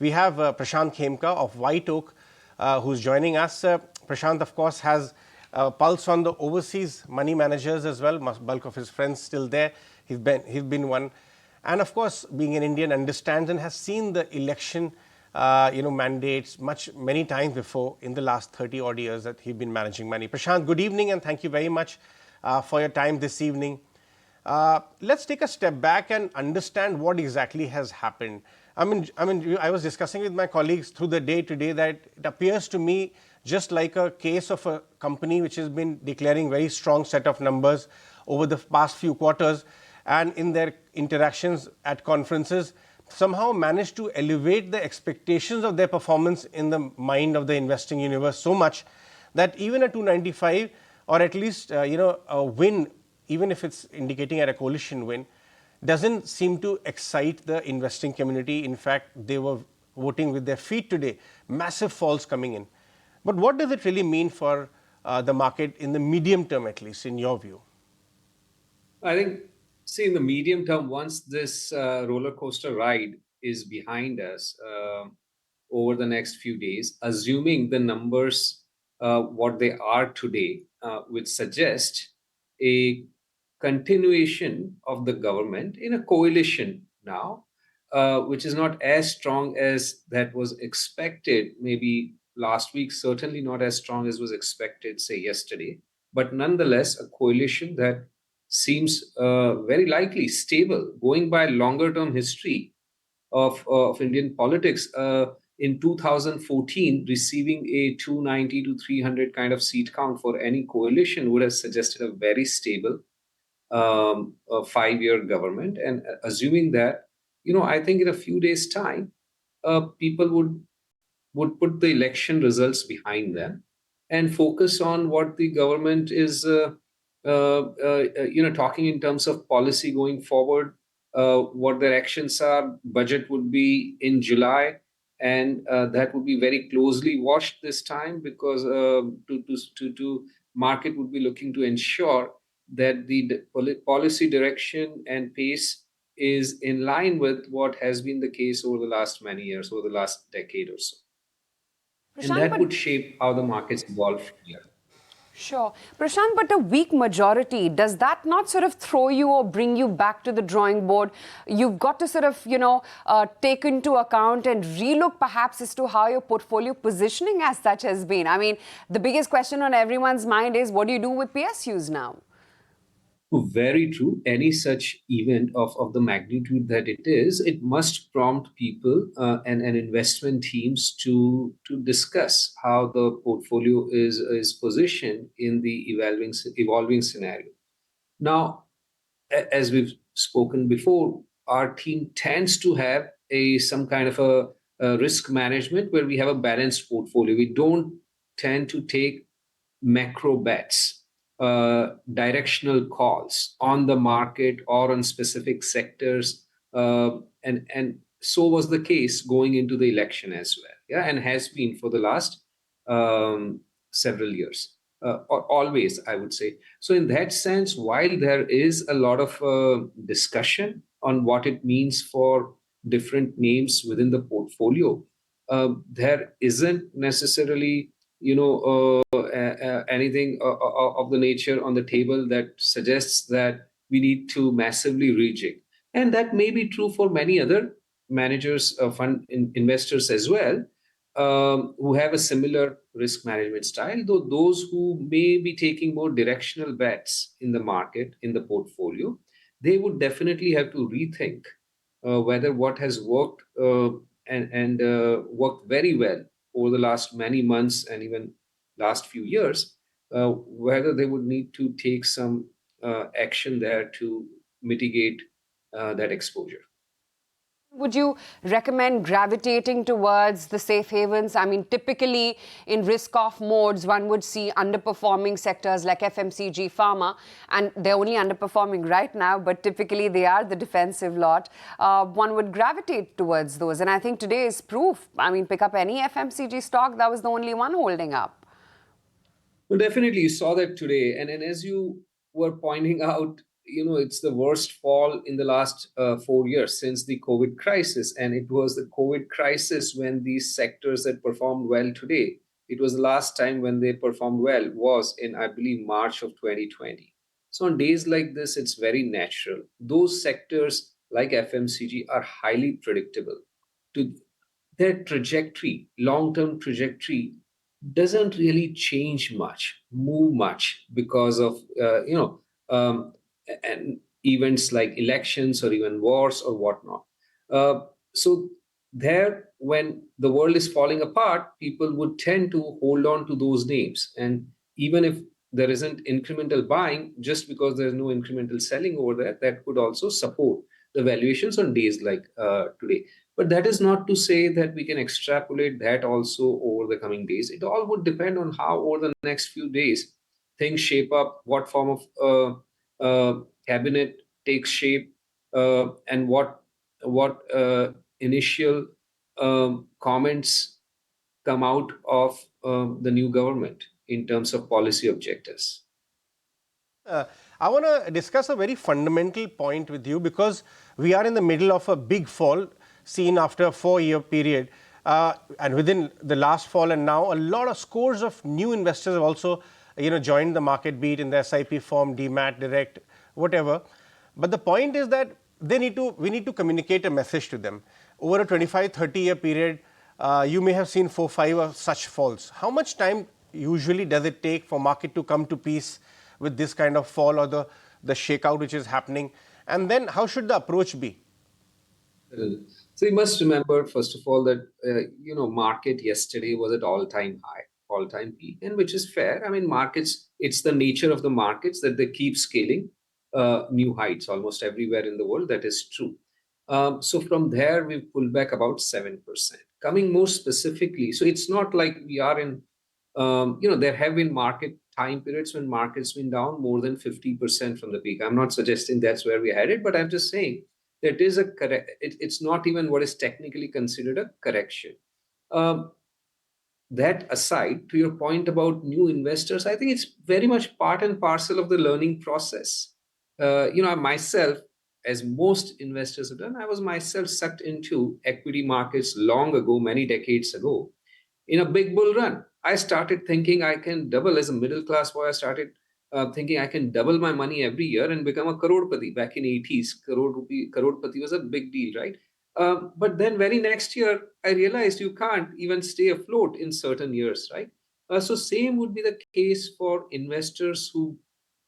We have Prashant Khemka of White Oak, who's joining us. Prashant, of course, has a pulse on the overseas money managers as well. Bulk of his friends still there. He's been one, and of course, being an Indian, understands and has seen the election, mandates many times before in the last 30 odd years that he's been managing money. Prashant, good evening, and thank you very much for your time this evening. Let's take a step back and understand what exactly has happened. I was discussing with my colleagues through the day today that it appears to me just like a case of a company which has been declaring very strong set of numbers over the past few quarters, and in their interactions at conferences somehow managed to elevate the expectations of their performance in the mind of the investing universe so much that even a 295 or at least a win, even if it's indicating at a coalition win, doesn't seem to excite the investing community. In fact, they were voting with their feet today. Massive falls coming in. But what does it really mean for the market in the medium term, at least, in your view? I think, see, in the medium term, once this roller coaster ride is behind us over the next few days, assuming the numbers what they are today, which suggest a continuation of the government in a coalition now, which is not as strong as that was expected maybe last week, certainly not as strong as was expected, say, yesterday, but nonetheless a coalition that seems very likely stable, going by longer term history of Indian politics. In 2014, receiving a 290 to 300 kind of seat count for any coalition would have suggested a very stable a 5-year government. And assuming that, I think in a few days' time, people would put the election results behind them and focus on what the government is, talking in terms of policy going forward, what their actions are. Budget would be in July, and that would be very closely watched this time because to market would be looking to ensure that the policy direction and pace is in line with what has been the case over the last many years, over the last decade or so. And that would shape how the markets evolve from here. Sure. Prashant, but a weak majority, does that not sort of throw you or bring you back to the drawing board? You've got to sort of, take into account and relook perhaps as to how your portfolio positioning as such has been. I mean, the biggest question on everyone's mind is, what do you do with PSUs now? Very true. Any such event of the magnitude that it is, it must prompt people and investment teams to discuss how the portfolio is positioned in the evolving scenario. Now, as we've spoken before, our team tends to have some kind of a risk management where we have a balanced portfolio. We don't tend to take macro bets. Directional calls on the market or on specific sectors, and so was the case going into the election as well, and has been for the last several years, or always, I would say. So in that sense, while there is a lot of discussion on what it means for different names within the portfolio, there isn't necessarily anything of the nature on the table that suggests that we need to massively rejig. And that may be true for many other managers, fund investors as well, who have a similar risk management style, though those who may be taking more directional bets in the market, in the portfolio, they would definitely have to rethink whether what has worked and worked very well over the last many months and even last few years, whether they would need to take some action there to mitigate that exposure. Would you recommend gravitating towards the safe havens? I mean, typically in risk-off modes, one would see underperforming sectors like FMCG, pharma, and they're only underperforming right now, but typically they are the defensive lot. One would gravitate towards those, and I think today is proof. I mean, pick up any FMCG stock, that was the only one holding up. Well, definitely, you saw that today, and as you were pointing out, it's the worst fall in the last 4 years since the COVID crisis. And it was the COVID crisis when these sectors that performed well today, it was the last time when they performed well was in, I believe, March of 2020. So on days like this, it's very natural. Those sectors like FMCG are highly predictable. To their trajectory, long-term trajectory, doesn't really change much, move much because of and events like elections or even wars or whatnot. So there, when the world is falling apart, people would tend to hold on to those names, and even if there isn't incremental buying, just because there's no incremental selling over there, that could also support the valuations on days like today. But that is not to say that we can extrapolate that also over the coming days. It all would depend on how, over the next few days, things shape up, what form of cabinet takes shape, and what initial comments come out of the new government in terms of policy objectives. Uh, I want to discuss a very fundamental point with you, because we are in the middle of a big fall seen after a 4-year period. And within the last fall and now, a lot of scores of new investors have also joined the market, be it in the SIP form, DMAT, direct, whatever. But the point is that we need to communicate a message to them. Over a 25-30-year period, you may have seen 4-5 of such falls. How much time usually does it take for market to come to peace with this kind of fall or the shakeout which is happening? And then how should the approach be? So you must remember, first of all, that market yesterday was at all-time high, all-time peak, and which is fair. I mean, markets, it's the nature of the markets that they keep scaling new heights almost everywhere in the world. That is true. So from there, we've pulled back about 7%. Coming more specifically, so it's not like we are in, there have been market time periods when markets been down more than 50% from the peak. I'm not suggesting that's where we're headed, but I'm just saying that is a correct. It's not even what is technically considered a correction. That aside, to your point about new investors, I think it's very much part and parcel of the learning process. Myself, as most investors have done, I was myself sucked into equity markets long ago, many decades ago, in a big bull run. I started thinking I can double as a middle class boy. I started thinking I can double my money every year and become a crorepati. Back in 80s, crorepati was a big deal, right? But then very next year, I realized you can't even stay afloat in certain years, right? So same would be the case for investors who've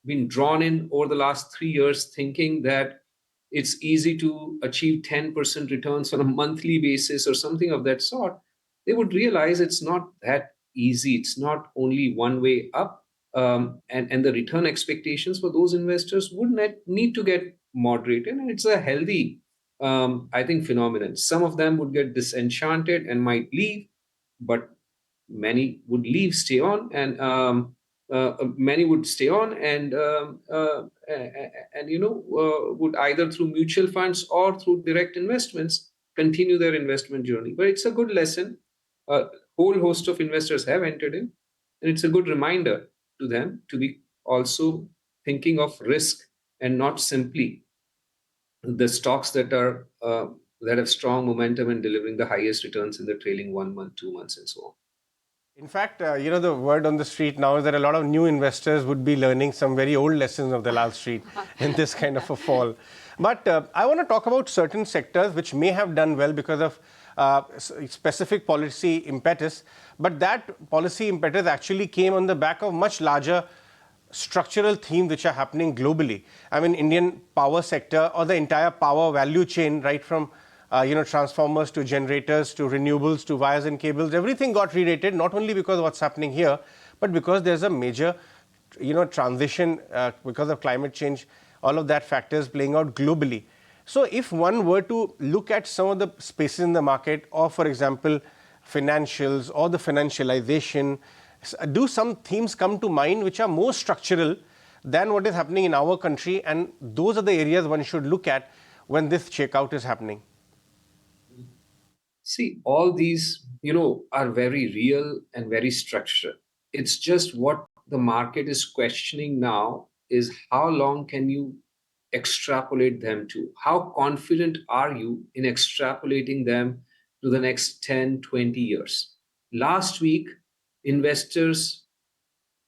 been drawn in over the last 3 years, thinking that it's easy to achieve 10% returns on a monthly basis or something of that sort. They would realize it's not that easy. It's not only one way up. And the return expectations for those investors would need to get moderated. And it's a healthy, I think, phenomenon. Some of them would get disenchanted and might leave, but many would leave, stay on, and many would stay on and would either through mutual funds or through direct investments continue their investment journey. But it's a good lesson. A whole host of investors have entered in, and it's a good reminder to them to be also thinking of risk and not simply the stocks that are that have strong momentum and delivering the highest returns in the trailing 1 month, 2 months, and so on. In fact, the word on the street now is that a lot of new investors would be learning some very old lessons of the last street in this kind of a fall. But I want to talk about certain sectors which may have done well because of specific policy impetus. But that policy impetus actually came on the back of much larger structural themes which are happening globally. I mean, Indian power sector or the entire power value chain, right from transformers to generators to renewables to wires and cables, everything got re-rated, not only because of what's happening here, but because there's a major, transition because of climate change, all of that factors playing out globally. So if one were to look at some of the spaces in the market, or for example, financials or the financialization, do some themes come to mind which are more structural than what is happening in our country? And those are the areas one should look at when this shakeout is happening. See, all these, are very real and very structured. It's just what the market is questioning now is how long can you extrapolate them to? How confident are you in extrapolating them to the next 10, 20 years? Last week, investors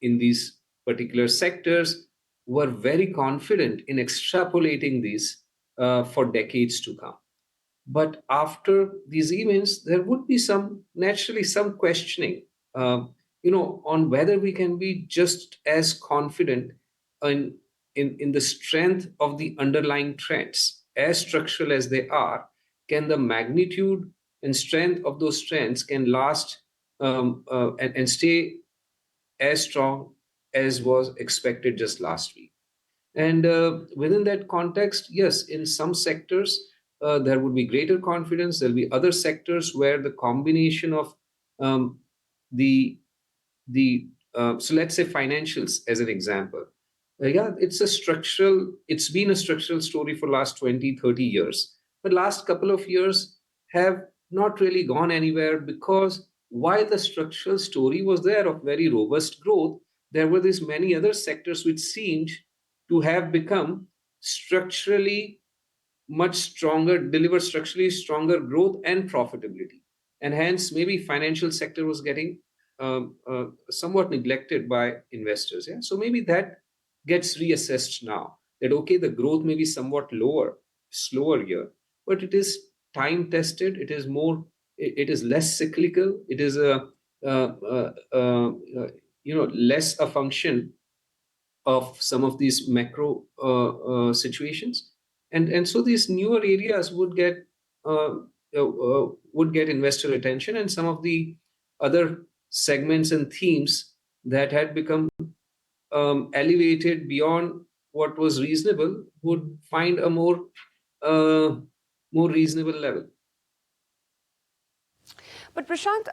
in these particular sectors were very confident in extrapolating these for decades to come. But after these events, there would be naturally some questioning, on whether we can be just as confident in the strength of the underlying trends, as structural as they are. Can the magnitude and strength of those trends can last and stay as strong as was expected just last week? And within that context, yes, in some sectors, there would be greater confidence. There'll be other sectors where the combination of um, the so let's say financials as an example. Yeah, it's been a structural story for last 20, 30 years. But last couple of years have not really gone anywhere, because while the structural story was there of very robust growth, there were these many other sectors which seemed to have become structurally much stronger, deliver structurally stronger growth and profitability. And hence, maybe financial sector was getting somewhat neglected by investors. Yeah, so maybe that gets reassessed now. That okay, the growth may be somewhat slower here, but it is time tested. It is more. It is less cyclical. It is less a function of some of these macro situations, and so these newer areas would get investor attention, and some of the other segments and themes that had become elevated beyond what was reasonable would find a more reasonable level. But Prashant,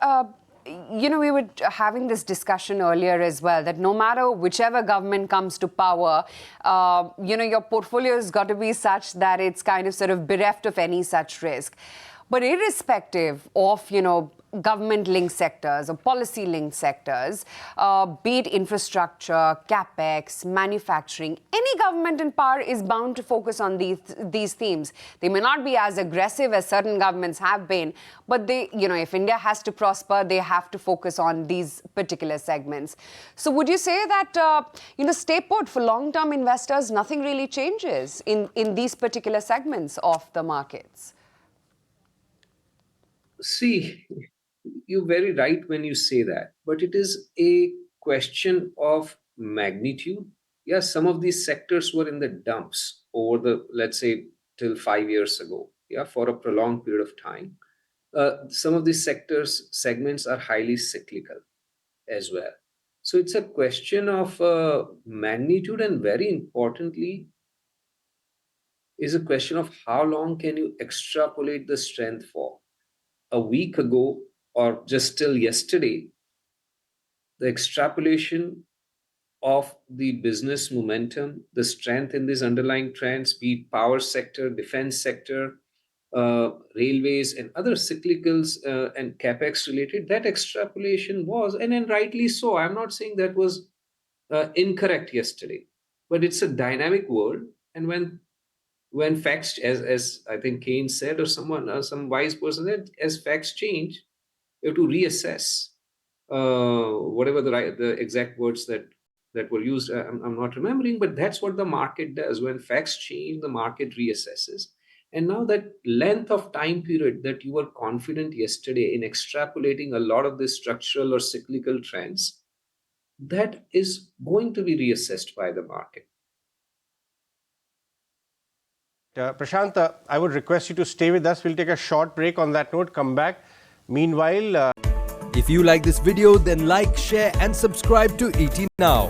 we were having this discussion earlier as well, that no matter whichever government comes to power, your portfolio has got to be such that it's kind of sort of bereft of any such risk. But irrespective of, government-linked sectors or policy-linked sectors, be it infrastructure, capex, manufacturing, any government in power is bound to focus on these themes. They may not be as aggressive as certain governments have been, but they, if India has to prosper, they have to focus on these particular segments. So would you say that, stay put for long-term investors, nothing really changes in these particular segments of the markets? See, you're very right when you say that, but it is a question of magnitude. Yes, some of these sectors were in the dumps over the, let's say, till 5 years ago, for a prolonged period of time. Some of these segments are highly cyclical as well. So it's a question of magnitude, and very importantly, is a question of how long can you extrapolate the strength for. A week ago, or just till yesterday, the extrapolation of the business momentum, the strength in these underlying trends, be it power sector, defense sector, railways, and other cyclicals and capex related, that extrapolation was, and rightly so. I'm not saying that was incorrect yesterday, but it's a dynamic world, and when facts, as I think Keynes said, or some wise person said, as facts change, you have to reassess whatever the exact words that were used. I'm not remembering, but that's what the market does. When facts change, the market reassesses. And now that length of time period that you were confident yesterday in extrapolating a lot of these structural or cyclical trends, that is going to be reassessed by the market. Prashant, I would request you to stay with us. We'll take a short break. On that note, come back. Meanwhile, if you like this video, then like, share and subscribe to ET Now.